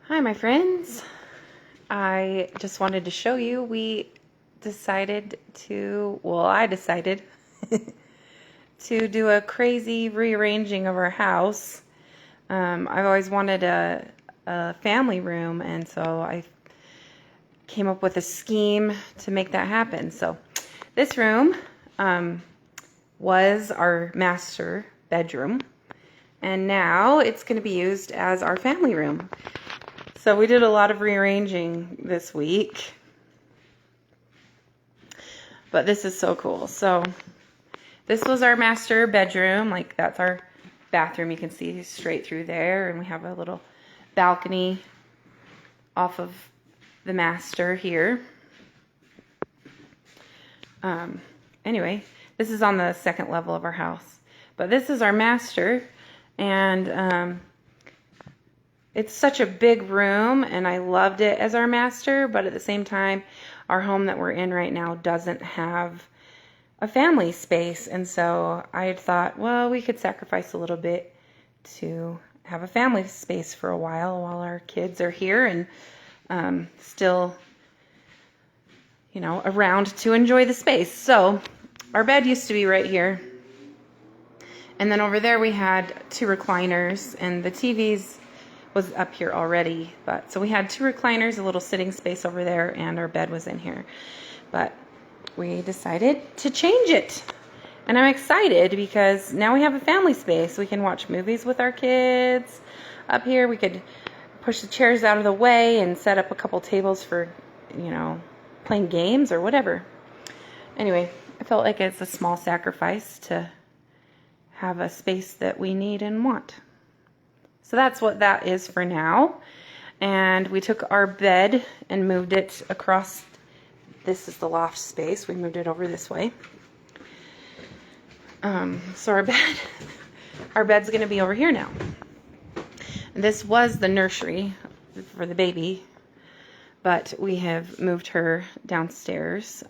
Hi, my friends. I just wanted to show you, I decided to do a crazy rearranging of our house. I've always wanted a family room, and so I came up with a scheme to make that happen. So this room was our master bedroom, and now it's going to be used as our family room. So we did a lot of rearranging this week, but this is so cool. So this was our master bedroom, like that's our bathroom. You can see straight through there, and we have a little balcony off of the master here. Anyway, this is on the second level of our house, but this is our master, and it's such a big room, and I loved it as our master, but at the same time, our home that we're in right now doesn't have a family space, and so I had thought, well, we could sacrifice a little bit to have a family space for a while our kids are here and still, you know, around to enjoy the space. So our bed used to be right here, and then over there we had two recliners, and the TVs was up here already, but so we had two recliners, a little sitting space over there, and our bed was in here. But we decided to change it, and I'm excited because now we have a family space. We can watch movies with our kids up here. We could push the chairs out of the way and set up a couple tables for, you know, playing games or whatever. Anyway, I felt like it's a small sacrifice to have a space that we need and want. So that's what that is for now. And we took our bed and moved it across. This is the loft space. We moved it over this way. So our bed's going to be over here now. And this was the nursery for the baby, but we have moved her downstairs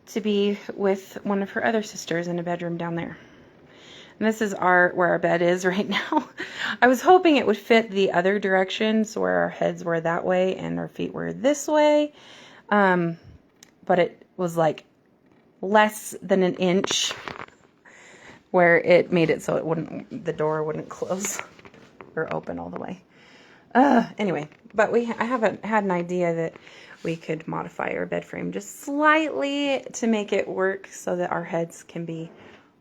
to be with one of her other sisters in a bedroom down there. And this is where our bed is right now. I was hoping it would fit the other direction, so where our heads were that way and our feet were this way. But it was like less than an inch where it made it so the door wouldn't close or open all the way. Anyway, but I haven't had an idea that we could modify our bed frame just slightly to make it work so that our heads can be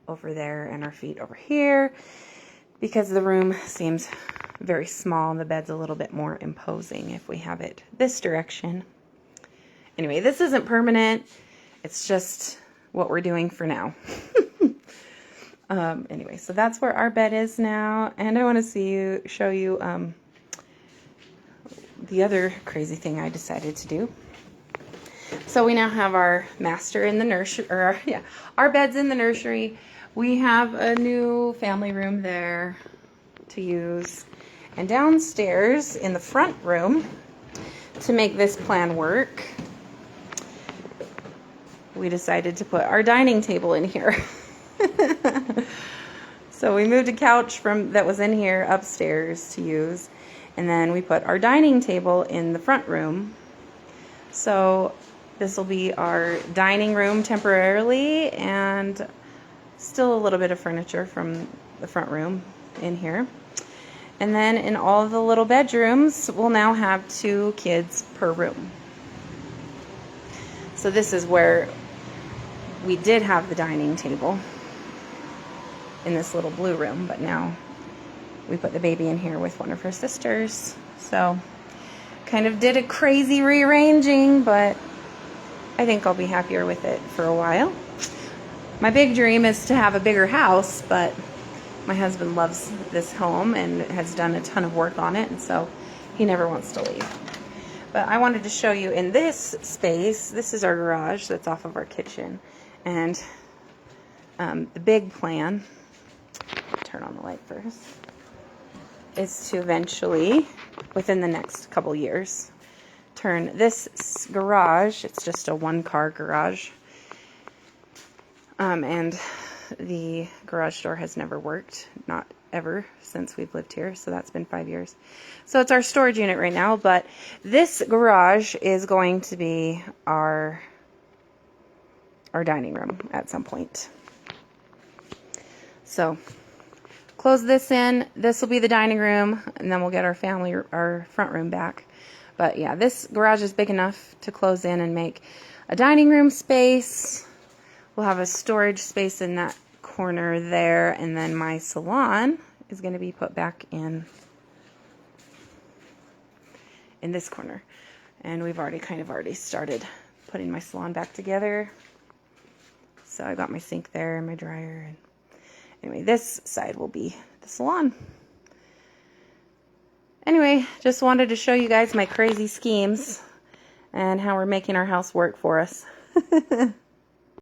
over there and our feet over here, because the room seems very small and the bed's a little bit more imposing if we have it this direction. Anyway, this isn't permanent. It's just what we're doing for now. Anyway, so that's where our bed is now, and I want to show you the other crazy thing I decided to do. So we now have our master in the nursery, our bed's in the nursery. We have a new family room there to use. And downstairs in the front room, to make this plan work, we decided to put our dining table in here. So we moved a couch that was in here upstairs to use, and then we put our dining table in the front room. So this will be our dining room temporarily, and still a little bit of furniture from the front room in here. And then in all of the little bedrooms, we'll now have 2 kids per room. So this is where we did have the dining table, in this little blue room, but now we put the baby in here with one of her sisters. So kind of did a crazy rearranging, but I think I'll be happier with it for a while. My big dream is to have a bigger house, but my husband loves this home and has done a ton of work on it, and so he never wants to leave. But I wanted to show you in this space, this is our garage that's off of our kitchen, and the big plan, turn on the light first, is to eventually, within the next couple years, turn this garage, it's just a 1-car garage, and the garage door has never worked, not ever since we've lived here, so that's been 5 years. So it's our storage unit right now, but this garage is going to be our dining room at some point. So close this in. This will be the dining room, and then we'll get our front room back. But yeah, this garage is big enough to close in and make a dining room space. We'll have a storage space in that corner there, and then my salon is going to be put back in this corner. And we've already started putting my salon back together. So I got my sink there and my dryer. And anyway, this side will be the salon. Anyway, just wanted to show you guys my crazy schemes and how we're making our house work for us.